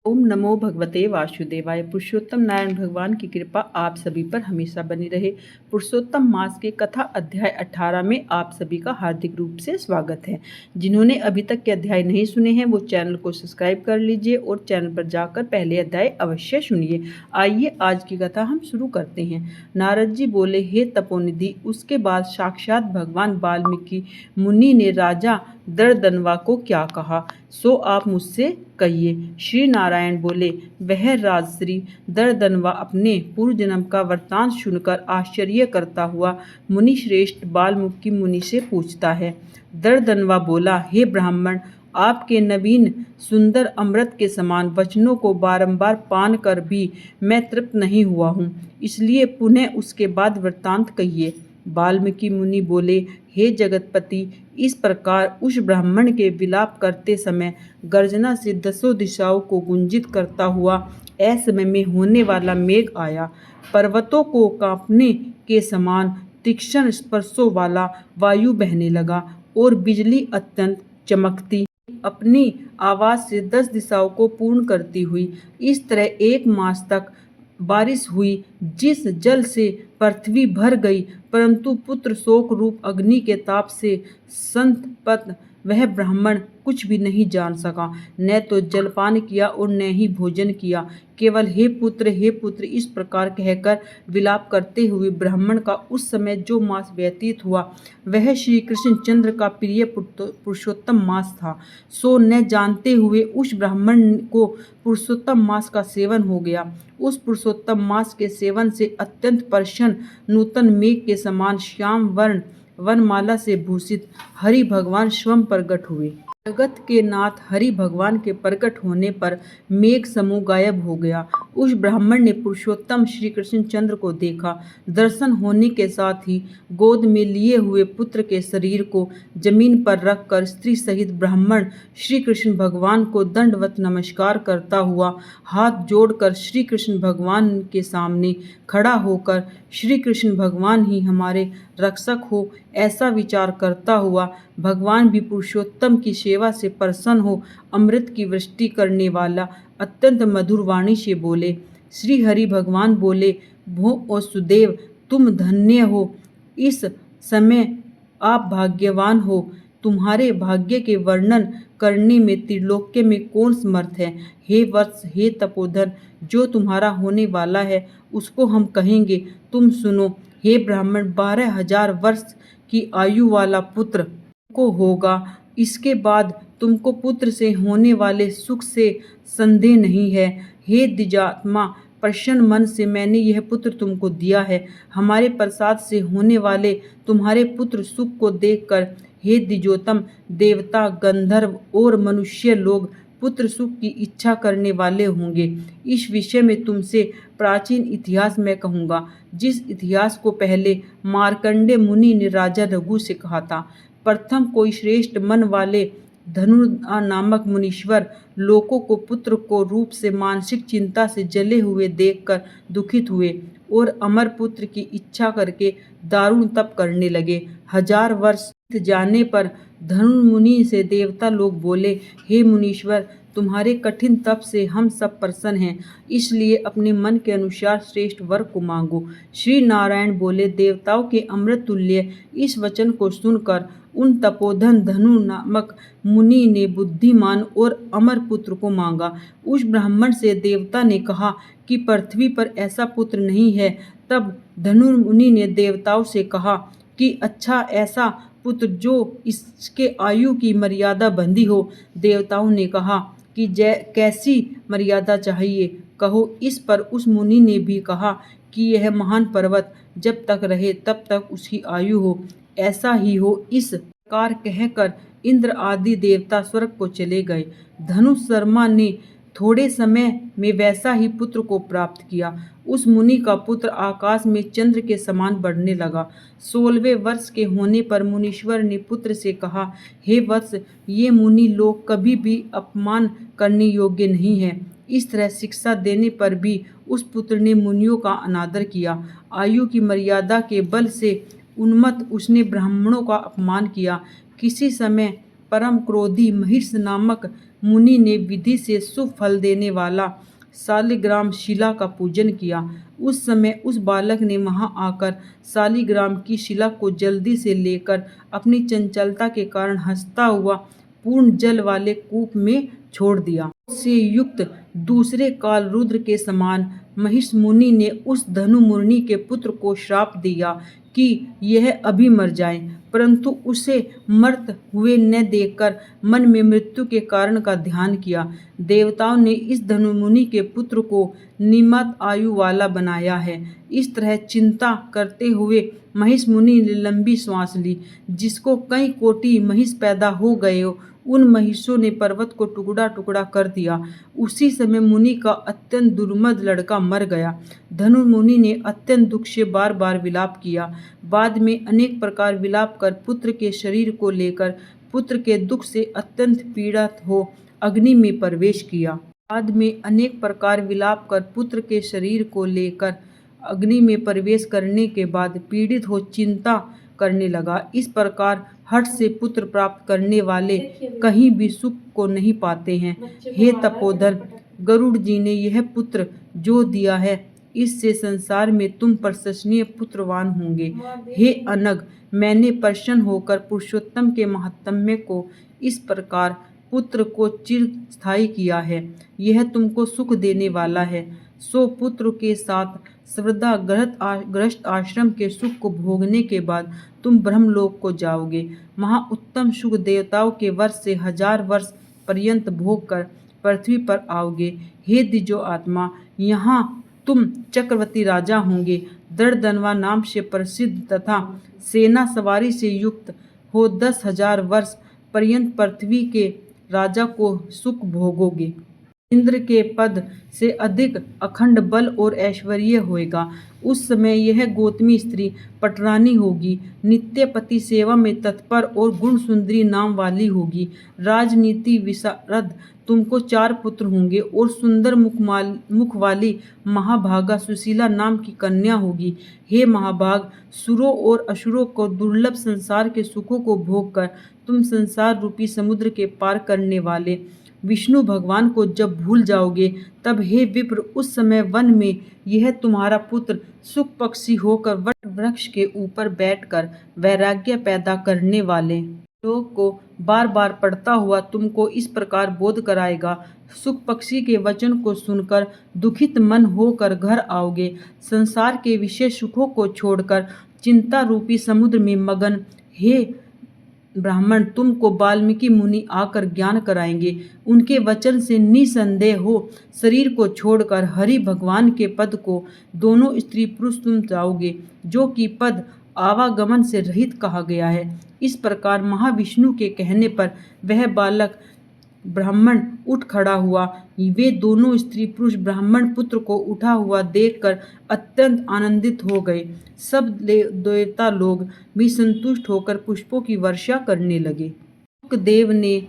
ओम नमो भगवते वासुदेवाय। पुरुषोत्तम नारायण भगवान की कृपा आप सभी पर हमेशा बनी रहे। पुरुषोत्तम मास के कथा अध्याय 18 में आप सभी का हार्दिक रूप से स्वागत है। जिन्होंने अभी तक के अध्याय नहीं सुने हैं वो चैनल को सब्सक्राइब कर लीजिए और चैनल पर जाकर पहले अध्याय अवश्य सुनिए। आइए आज की कथा हम शुरू करते हैं। नारद जी बोले, हे तपोनिधि। उसके बाद साक्षात भगवान वाल्मीकि मुनि ने राजा दर्दनवा को क्या कहा सो आप मुझसे कहिए। श्री नारायण बोले, वह राजश्री दर्दनवा अपने पूर्व जन्म का वृत्तांत सुनकर आश्चर्य करता हुआ मुनि श्रेष्ठ वाल्मीकि मुनि से पूछता है। दर्दनवा बोला, हे ब्राह्मण, आपके नवीन सुंदर अमृत के समान वचनों को बारंबार पान कर भी मैं तृप्त नहीं हुआ हूँ, इसलिए पुनः उसके बाद वृत्तांत कहिए। वाल्मीकि मुनि बोले, हे जगतपति, इस प्रकार उस ब्राह्मण के विलाप करते समय गर्जना से दसों दिशाओं को गुंजित करता हुआ असमय में होने वाला मेघ आया। पर्वतों को कांपने के समान तीक्ष्ण स्पर्शों वाला वायु बहने लगा और बिजली अत्यंत चमकती अपनी आवाज से 10 दिशाओं को पूर्ण करती हुई इस तरह 1 मास तक बारिश हुई, जिस जल से पृथ्वी भर गई, परंतु पुत्र शोक रूप अग्नि के ताप से संतप्त वह ब्राह्मण कुछ भी नहीं जान सका। न तो जलपान किया और न ही भोजन किया, केवल हे पुत्र इस प्रकार कहकर विलाप करते हुए ब्राह्मण का उस समय जो मास व्यतीत हुआ वह श्री कृष्ण चंद्र का प्रिय पुरुषोत्तम मास था। सो न जानते हुए उस ब्राह्मण को पुरुषोत्तम मास का सेवन हो गया। उस पुरुषोत्तम मास के सेवन से अत्यंत प्रसन्न नूतन मेघ के समान श्याम वर्ण वनमाला से भूषित हरि भगवान स्वयं प्रकट हुए। जगत के नाथ हरि भगवान के प्रकट होने पर मेघ समूह गायब हो गया। उस ब्राह्मण ने पुरुषोत्तम श्री कृष्ण चंद्र को देखा। दर्शन होने के साथ ही गोद में लिए हुए पुत्र के शरीर को जमीन पर रखकर स्त्री सहित ब्राह्मण श्री कृष्ण भगवान को दंडवत नमस्कार करता हुआ हाथ जोड़कर श्री कृष्ण भगवान के सामने खड़ा होकर श्री कृष्ण भगवान ही हमारे रक्षक हो ऐसा विचार करता हुआ भगवान भी पुरुषोत्तम की सेवा से प्रसन्न हो अमृत की वृष्टि करने वाला अत्यंत मधुर वाणी से बोले। श्री हरि भगवान बोले, भो और सुदेव, तुम धन्य हो। इस समय आप भाग्यवान हो। तुम्हारे भाग्य के वर्णन करने में त्रिलोक्य में कौन समर्थ है। हे वत्स, हे तपोधन, जो तुम्हारा होने वाला है उसको हम कहेंगे, तुम सुनो। हे ब्राह्मण, 12,000 वर्ष की आयु वाला पुत्र को होगा। इसके बाद तुमको पुत्र से होने वाले सुख से संदेह नहीं है। हे द्विजात्मा, प्रसन्न मन से मैंने यह पुत्र तुमको दिया है। हमारे प्रसाद से होने वाले तुम्हारे पुत्र सुख को देखकर हे द्विजोतम, देवता, गंधर्व और मनुष्य लोग पुत्र सुख की इच्छा करने वाले होंगे। इस विषय में तुमसे प्राचीन इतिहास मैं कहूँगा, जिस इतिहास को पहले मार्कंडेय मुनि ने राजा रघु से कहा था। प्रथम कोई श्रेष्ठ मन वाले धनु नामक मुनीश्वर लोगों को पुत्र को रूप से मानसिक चिंता से जले हुए देखकर दुखित हुए और अमर पुत्र की इच्छा करके दारुण तप करने लगे। 1000 वर्ष जाने पर धनु मुनि से देवता लोग बोले, हे मुनीश्वर, तुम्हारे कठिन तप से हम सब प्रसन्न हैं, इसलिए अपने मन के अनुसार श्रेष्ठ वर को मांगो। श्री नारायण बोले, देवताओं के अमृत तुल्य इस वचन को सुनकर उन तपोधन धनु नामक मुनि ने बुद्धिमान और अमर पुत्र को मांगा। उस ब्राह्मण से देवता ने कहा कि पृथ्वी पर ऐसा पुत्र नहीं है। तब धनु मुनि ने देवताओं से कहा कि अच्छा ऐसा पुत्र जो इसके आयु की मर्यादा बंधी हो। देवताओं ने कहा कि कैसी मर्यादा चाहिए, कहो। इस पर उस मुनि ने भी कहा कि यह महान पर्वत जब तक रहे तब तक उसकी आयु हो, ऐसा ही हो। इस प्रकार कहकर इंद्र आदि देवता स्वर्ग को चले गए। धनुष शर्मा ने थोड़े समय में वैसा ही पुत्र को प्राप्त किया। उस मुनि का पुत्र आकाश में चंद्र के समान बढ़ने लगा। 16वें वर्ष के होने पर मुनीश्वर ने पुत्र से कहा, हे वत्स, ये मुनि लोग कभी भी अपमान करने योग्य नहीं है। इस तरह शिक्षा देने पर भी उस पुत्र ने मुनियों का अनादर किया। आयु की मर्यादा के बल से उन्मत्त उसने ब्राह्मणों का अपमान किया। किसी समय परम क्रोधी महिष नामक मुनि ने विधि से शुभ फल देने वाला शालिग्राम शिला का पूजन किया। उस समय उस बालक ने वहां आकर शालिग्राम की शिला को जल्दी से लेकर अपनी चंचलता के कारण हंसता हुआ पूर्ण जल वाले कूप में छोड़ दिया। से युक्त दूसरे काल रुद्र के समान महिष मुनि ने उस धनु मुनि के पुत्र को श्राप दिया कि यह अभी मर जाए, परंतु उसे मरते हुए न देखकर मन में मृत्यु के कारण का ध्यान किया। देवताओं ने इस धनु मुनि के पुत्र को नियमित आयु वाला बनाया है। इस तरह चिंता करते हुए महिष मुनि ने लंबी श्वास ली। जिसको कई कोटि महिष पैदा हो गए उन महिषों ने पर्वत को टुकड़ा टुकड़ा कर दिया। उसी समय मुनि का अत्यंत दुर्मद लड़का मर गया। धनु मुनि ने अत्यंत दुख से बार बार विलाप किया। बाद में अनेक प्रकार विलाप कर पुत्र के शरीर को लेकर पुत्र के दुख से अत्यंत पीड़ित हो अग्नि में प्रवेश किया। बाद में अनेक प्रकार विलाप कर पुत्र के शरीर को लेकर अग्नि में प्रवेश करने के बाद पीड़ित हो चिंता करने लगा। इस प्रकार हठ से पुत्र प्राप्त करने वाले कहीं भी सुख को नहीं पाते हैं। हे तपोधन, गरुड़ जी ने यह पुत्र जो दिया है, इससे संसार में तुम प्रशंसनीय पुत्रवान होंगे। हे अनग, मैंने प्रसन्न होकर पुरुषोत्तम के महात्म्य को इस प्रकार पुत्र को चिरस्थायी किया है। यह तुमको सुख देने वाला है। सो पुत्र के साथ सर्वदा गृहस्थ आश्रम के सुख को भोगने के बाद तुम ब्रह्मलोक को जाओगे। वहाँ उत्तम सुख देवताओं के वर्ष से 1000 वर्ष पर्यंत भोग कर पृथ्वी पर आओगे। हे द्विजो आत्मा, यहाँ तुम चक्रवर्ती राजा होंगे। दर्दनवा नाम से प्रसिद्ध तथा सेना सवारी से युक्त हो 10,000 वर्ष पर्यंत पृथ्वी के राजा को सुख भोगोगे। इंद्र के पद से अधिक अखंड बल और ऐश्वर्य होएगा। उस समय यह गौतमी स्त्री पटरानी होगी, नित्य पति सेवा में तत्पर और गुण सुंदरी नाम वाली होगी। राजनीति विशारद तुमको 4 पुत्र होंगे और सुंदर मुख वाली महाभागा सुशीला नाम की कन्या होगी। हे महाभाग, सुरों और असुरों को दुर्लभ संसार के सुखों को भोग कर तुम संसार रूपी समुद्र के पार करने वाले विष्णु भगवान को जब भूल जाओगे, तब हे विप्र, उस समय वन में यह तुम्हारा पुत्र सुख पक्षी होकर वट वृक्ष के ऊपर बैठकर वैराग्य पैदा करने वाले श्लोक को बार बार पढ़ता हुआ तुमको इस प्रकार बोध कराएगा। सुख पक्षी के वचन को सुनकर दुखित मन होकर घर आओगे। संसार के विषय सुखों को छोड़कर चिंता रूपी समुद्र में मगन हे ब्राह्मण, तुमको वाल्मीकि मुनि आकर ज्ञान कराएंगे। उनके वचन से निसंदेह हो शरीर को छोड़कर हरि भगवान के पद को दोनों स्त्री पुरुष तुम जाओगे, जो कि पद आवागमन से रहित कहा गया है। इस प्रकार महाविष्णु के कहने पर वह बालक ब्राह्मण उठ खड़ा हुआ। वे दोनों स्त्री पुरुष ब्राह्मण पुत्र को उठा हुआ देखकर अत्यंत आनंदित हो गए। सब देवता लोग भी संतुष्ट होकर पुष्पों की वर्षा करने लगे। देव ने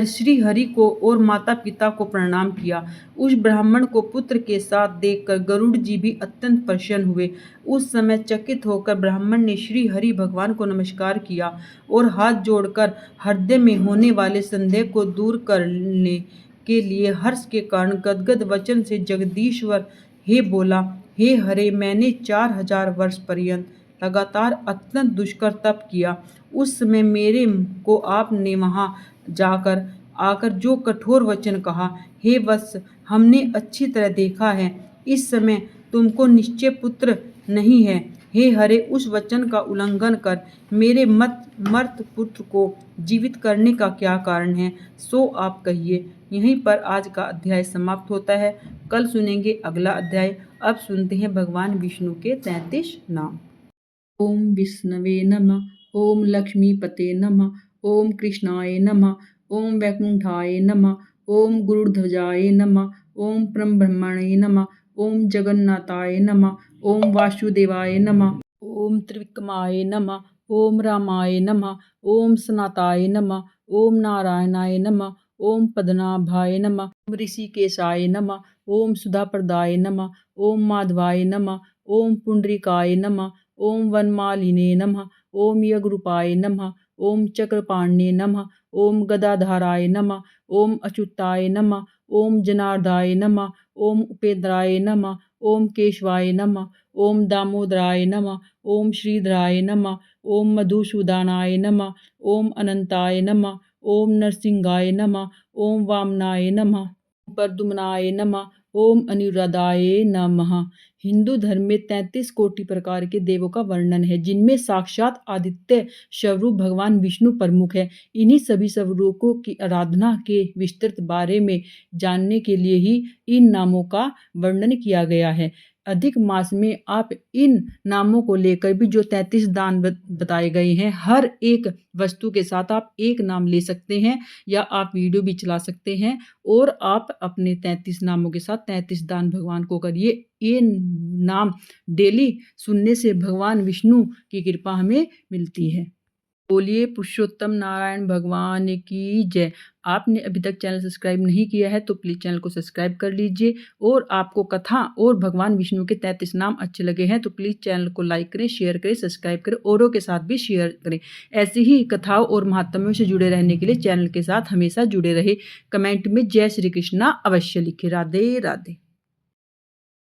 श्री हरि को और माता पिता को प्रणाम किया। उस ब्राह्मण को पुत्र के साथ देखकर गरुड़ जी भी अत्यंत प्रसन्न हुए। उस समय चकित होकर ब्राह्मण ने श्री हरि भगवान को नमस्कार किया और हाथ जोड़कर हृदय में होने वाले संदेह को दूर करने के लिए हर्ष के कारण गदगद वचन से जगदीश्वर हे बोला, हे हरे, मैंने 4000 वर्ष पर्यंत लगातार अत्यंत दुष्कर तप किया। उस समय मेरे को आपने वहाँ जाकर आकर जो कठोर वचन कहा, हे वत्स, हमने अच्छी तरह देखा है। इस समय तुमको निश्चय पुत्र नहीं है। हे हरे, उस वचन का उल्लंघन कर मेरे मर्त पुत्र को जीवित करने का क्या कारण है, सो आप कहिए। यहीं पर आज का अध्याय समाप्त होता है। कल सुनेंगे अगला अध्याय। अब सुनते हैं भगवान विष्णु के 33 नाम। ओम विष्णवे नमः, ओम लक्ष्मीपते नमः, ओम कृष्णाय नमः, ओम वैकुंठाय नमः, ओम गुरुध्वजाय नमः, ओम परब्रह्मणे नमः, ओम जगन्नाथाय नमः, ओम वासुदेवाय नमः, ओम त्रिविक्रमाय नमः, ओम रामाय नमः, ओम सनाताय नमः, ओम नारायणाय नमः, ओम पद्मनाभाय नमः, ओम ऋषिकेशाय नमः, ओम सुधाप्रदाय नमः, ओम माधवाय नमः, ओम पुंडरीकाय नमः, ओम वनमालिने नमः, ओम यज्ञरूपाय नमः, ओम चक्रपाण्ये नमः, ओम गदाधाराय नमः, ओम अच्युताय नमः, ओम जनार्दनाय नमः, ओम उपेंद्राय नमः, ओम केशवाय नमः, ओम दामोदराय नमः, ओम श्रीधराय नमः, ओम मधुसूदनाय नमः, ओम अनंताय नमः, ओम नरसिंहाय नमः, ओम वामनाय नमः, प्रद्युम्नाय नमः, ओम अनिरुद्धाय नमः। हिंदू धर्म में 33 कोटि प्रकार के देवों का वर्णन है, जिनमें साक्षात आदित्य स्वरूप भगवान विष्णु प्रमुख है। इन्हीं सभी स्वरूपों की आराधना के विस्तृत बारे में जानने के लिए ही इन नामों का वर्णन किया गया है। अधिक मास में आप इन नामों को लेकर भी जो 33 दान बताए गए हैं, हर एक वस्तु के साथ आप एक नाम ले सकते हैं या आप वीडियो भी चला सकते हैं और आप अपने 33 नामों के साथ 33 दान भगवान को करिए। ये नाम डेली सुनने से भगवान विष्णु की कृपा हमें मिलती है। बोलिए पुरुषोत्तम नारायण भगवान की जय। आपने अभी तक चैनल सब्सक्राइब नहीं किया है तो प्लीज़ चैनल को सब्सक्राइब कर लीजिए, और आपको कथा और भगवान विष्णु के 33 नाम अच्छे लगे हैं तो प्लीज़ चैनल को लाइक करें, शेयर करें, सब्सक्राइब करें, औरों के साथ भी शेयर करें। ऐसी ही कथाओं और महात्म्यों से जुड़े रहने के लिए चैनल के साथ हमेशा जुड़े रहे। कमेंट में जय श्री कृष्णा अवश्य लिखें। राधे राधे।